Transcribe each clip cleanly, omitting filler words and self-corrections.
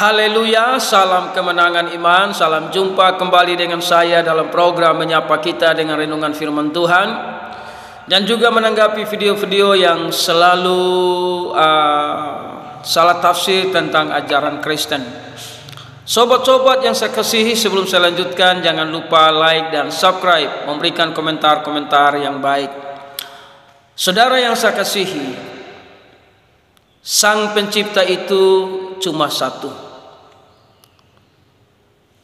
Haleluya, salam kemenangan iman, salam jumpa kembali dengan saya dalam program Menyapa Kita dengan Renungan Firman Tuhan, dan juga menanggapi video-video yang selalu salah tafsir tentang ajaran Kristen. Sobat-sobat yang saya kasihi, sebelum saya lanjutkan, jangan lupa like dan subscribe, memberikan komentar-komentar yang baik. Saudara yang saya kasihi, Sang Pencipta itu cuma satu.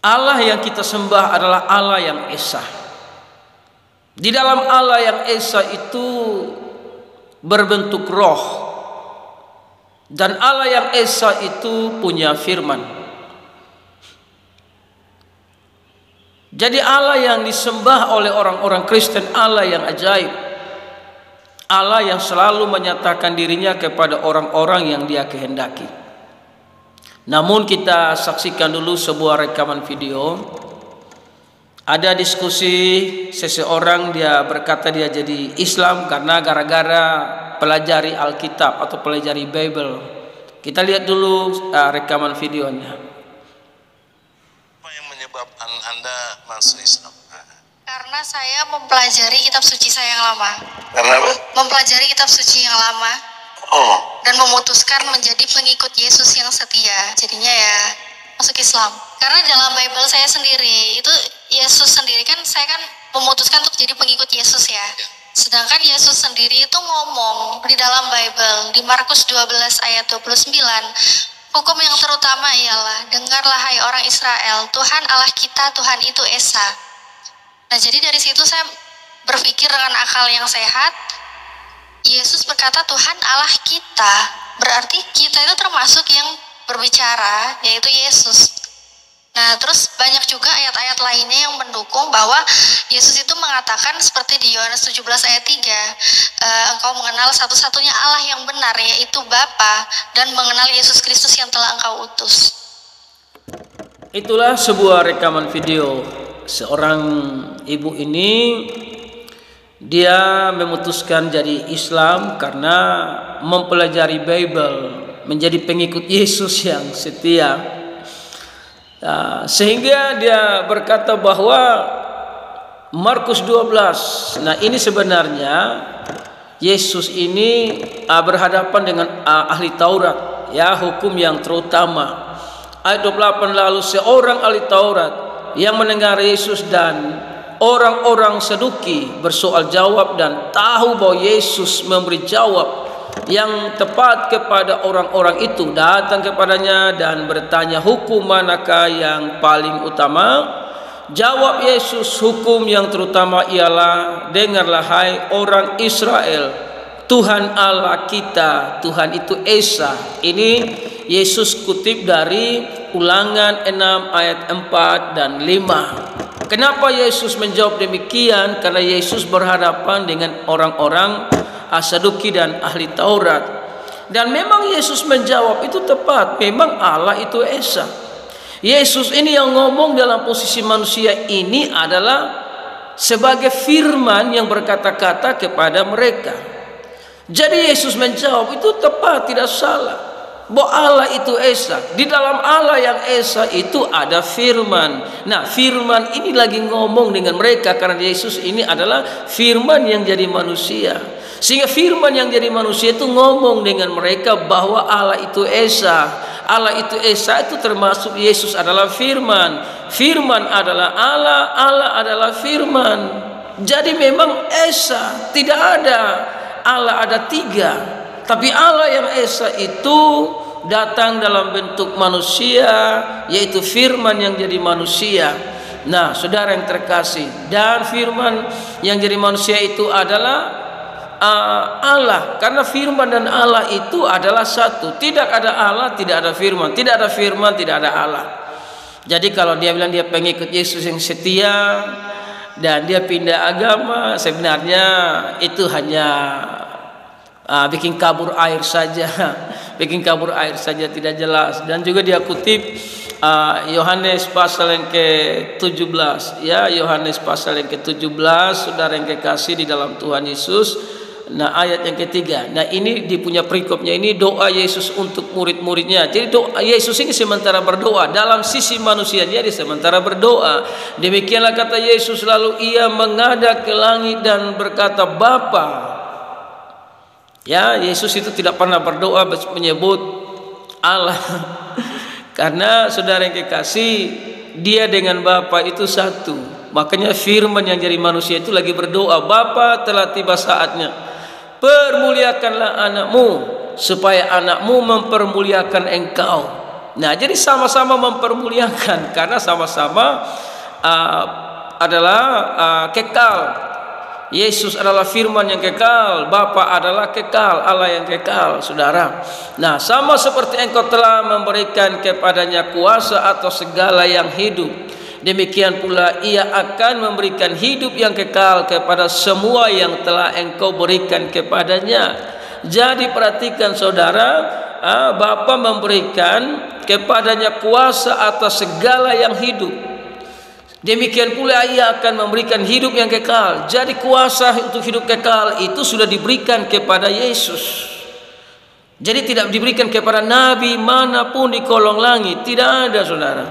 Allah yang kita sembah adalah Allah yang esa. Di dalam Allah yang esa itu berbentuk roh, dan Allah yang esa itu punya firman. Jadi Allah yang disembah oleh orang-orang Kristen, Allah yang ajaib, Allah yang selalu menyatakan dirinya kepada orang-orang yang Dia kehendaki. Namun kita saksikan dulu sebuah rekaman video. Ada diskusi seseorang, dia berkata dia jadi Islam karena gara-gara pelajari Alkitab atau pelajari Bible. Kita lihat dulu rekaman videonya. Apa yang menyebabkan Anda masuk Islam? Karena saya mempelajari kitab suci saya yang lama. Karena apa? Mempelajari kitab suci yang lama. Dan memutuskan menjadi pengikut Yesus yang setia. Jadinya ya masuk Islam. Karena dalam Bible saya sendiri itu Yesus sendiri kan, saya kan memutuskan untuk jadi pengikut Yesus ya. Sedangkan Yesus sendiri itu ngomong di dalam Bible di Markus 12 ayat 29, hukum yang terutama ialah, dengarlah hai orang Israel, Tuhan Allah kita, Tuhan itu esa. Nah, jadi dari situ saya berpikir dengan akal yang sehat. Yesus berkata Tuhan Allah kita, berarti kita itu termasuk yang berbicara, yaitu Yesus. Nah, terus banyak juga ayat-ayat lainnya yang mendukung bahwa Yesus itu mengatakan seperti di Yohanes 17 ayat 3, engkau mengenal satu-satunya Allah yang benar, yaitu Bapa, dan mengenal Yesus Kristus yang telah engkau utus. Itulah sebuah rekaman video. Seorang ibu ini, dia memutuskan jadi Islam karena mempelajari Bible, menjadi pengikut Yesus yang setia. Sehingga dia berkata bahwa Markus 12, nah ini sebenarnya Yesus ini berhadapan dengan ahli Taurat, ya, hukum yang terutama. Ayat 28, lalu seorang ahli Taurat yang mendengar Yesus dan orang-orang Saduki bersoal jawab dan tahu bahwa Yesus memberi jawab yang tepat kepada orang-orang itu, datang kepadanya dan bertanya, hukum manakah yang paling utama? Jawab Yesus, hukum yang terutama ialah, dengarlah hai orang Israel, Tuhan Allah kita, Tuhan itu esa. Ini Yesus kutip dari Ulangan 6 ayat 4 dan 5. Kenapa Yesus menjawab demikian? Karena Yesus berhadapan dengan orang-orang Saduki dan ahli Taurat. Dan memang Yesus menjawab itu tepat. Memang Allah itu esa. Yesus ini yang ngomong dalam posisi manusia ini adalah sebagai firman yang berkata-kata kepada mereka. Jadi Yesus menjawab itu tepat, tidak salah, bahwa Allah itu esa. Di dalam Allah yang esa itu ada firman. Nah, firman ini lagi ngomong dengan mereka karena Yesus ini adalah firman yang jadi manusia. Sehingga firman yang jadi manusia itu ngomong dengan mereka bahwa Allah itu esa. Allah itu esa itu termasuk Yesus adalah firman. Firman adalah Allah, Allah adalah firman. Jadi memang esa, tidak ada Allah ada tiga. Tapi Allah yang esa itu datang dalam bentuk manusia, yaitu firman yang jadi manusia. Nah, saudara yang terkasih, dan firman yang jadi manusia itu adalah Allah. Karena firman dan Allah itu adalah satu. Tidak ada Allah, tidak ada firman. Tidak ada firman, tidak ada Allah. Jadi kalau dia bilang dia pengikut Yesus yang setia dan dia pindah agama, sebenarnya itu hanya bikin kabur air saja. Bikin kabur air saja, tidak jelas. Dan juga dia kutip Yohanes pasal yang ke-17, ya, Yohanes pasal yang ke-17, saudara yang kekasih di dalam Tuhan Yesus, Nah, ayat yang ketiga. Nah, ini di punya perikopnya ini doa Yesus untuk murid-muridnya. Jadi doa Yesus ini sementara berdoa dalam sisi manusia, dia sementara berdoa. Demikianlah kata Yesus, lalu ia menghadap ke langit dan berkata, Bapa. Ya, Yesus itu tidak pernah berdoa menyebut Allah. Karena saudara yang kekasih, dia dengan Bapa itu satu. Makanya firman yang jadi manusia itu lagi berdoa, Bapa, telah tiba saatnya, permuliakanlah anakmu, supaya anakmu mempermuliakan engkau. Nah, jadi sama-sama mempermuliakan, karena sama-sama adalah kekal. Yesus adalah firman yang kekal, Bapa adalah kekal, Allah yang kekal, saudara. Nah, sama seperti engkau telah memberikan kepadanya kuasa atas segala yang hidup, demikian pula ia akan memberikan hidup yang kekal kepada semua yang telah engkau berikan kepadanya. Jadi perhatikan saudara, Bapa memberikan kepadanya kuasa atas segala yang hidup, demikian pula ia akan memberikan hidup yang kekal. Jadi kuasa untuk hidup kekal itu sudah diberikan kepada Yesus. Jadi tidak diberikan kepada nabi manapun di kolong langit, tidak ada, saudara.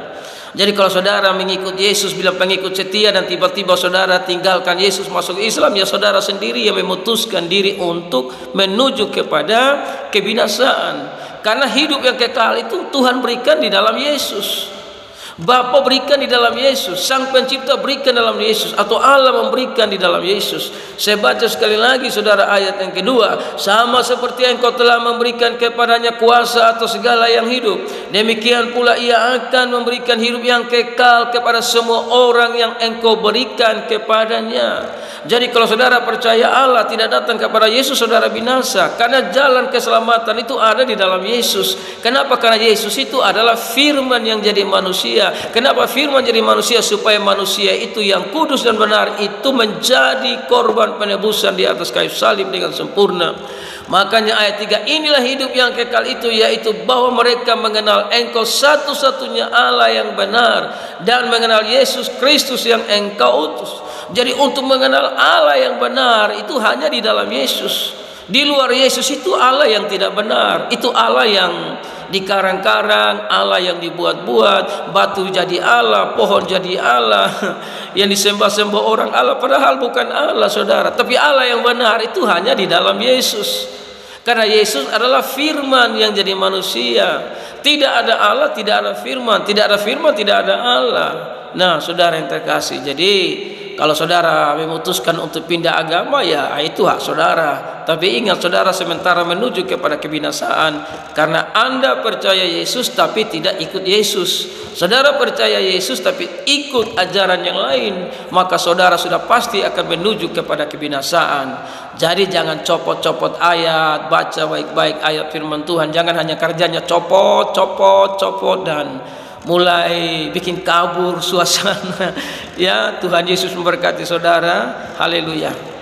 Jadi kalau saudara mengikut Yesus, bilang pengikut setia, dan tiba-tiba saudara tinggalkan Yesus masuk Islam, ya saudara sendiri yang memutuskan diri untuk menuju kepada kebinasaan. Karena hidup yang kekal itu Tuhan berikan di dalam Yesus. Bapa berikan di dalam Yesus, Sang Pencipta berikan dalam Yesus, atau Allah memberikan di dalam Yesus. Saya baca sekali lagi saudara ayat yang kedua, sama seperti engkau telah memberikan kepadanya kuasa atas segala yang hidup, demikian pula ia akan memberikan hidup yang kekal kepada semua orang yang engkau berikan kepadanya. Jadi kalau saudara percaya Allah tidak datang kepada Yesus, saudara binasa, karena jalan keselamatan itu ada di dalam Yesus. Kenapa? Karena Yesus itu adalah firman yang jadi manusia. Kenapa firman jadi manusia? Supaya manusia itu yang kudus dan benar itu menjadi korban penebusan di atas kayu salib dengan sempurna. Makanya ayat 3, inilah hidup yang kekal itu, yaitu bahwa mereka mengenal engkau satu-satunya Allah yang benar, dan mengenal Yesus Kristus yang engkau utus. Jadi untuk mengenal Allah yang benar itu hanya di dalam Yesus. Di luar Yesus itu Allah yang tidak benar, itu Allah yang dikarang-karang, Allah yang dibuat-buat, batu jadi Allah, pohon jadi Allah, yang disembah-sembah orang Allah, padahal bukan Allah, saudara. Tapi Allah yang benar itu hanya di dalam Yesus. Karena Yesus adalah firman yang jadi manusia. Tidak ada Allah, tidak ada firman. Tidak ada firman, tidak ada Allah. Nah, saudara yang terkasih, jadi kalau saudara memutuskan untuk pindah agama, ya itu hak saudara. Tapi ingat saudara, sementara menuju kepada kebinasaan karena Anda percaya Yesus tapi tidak ikut Yesus. Saudara percaya Yesus tapi ikut ajaran yang lain, maka saudara sudah pasti akan menuju kepada kebinasaan. Jadi jangan copot-copot ayat, baca baik-baik ayat firman Tuhan. Jangan hanya kerjanya copot dan mulai bikin kabur suasana. Ya, Tuhan Yesus memberkati saudara. Haleluya.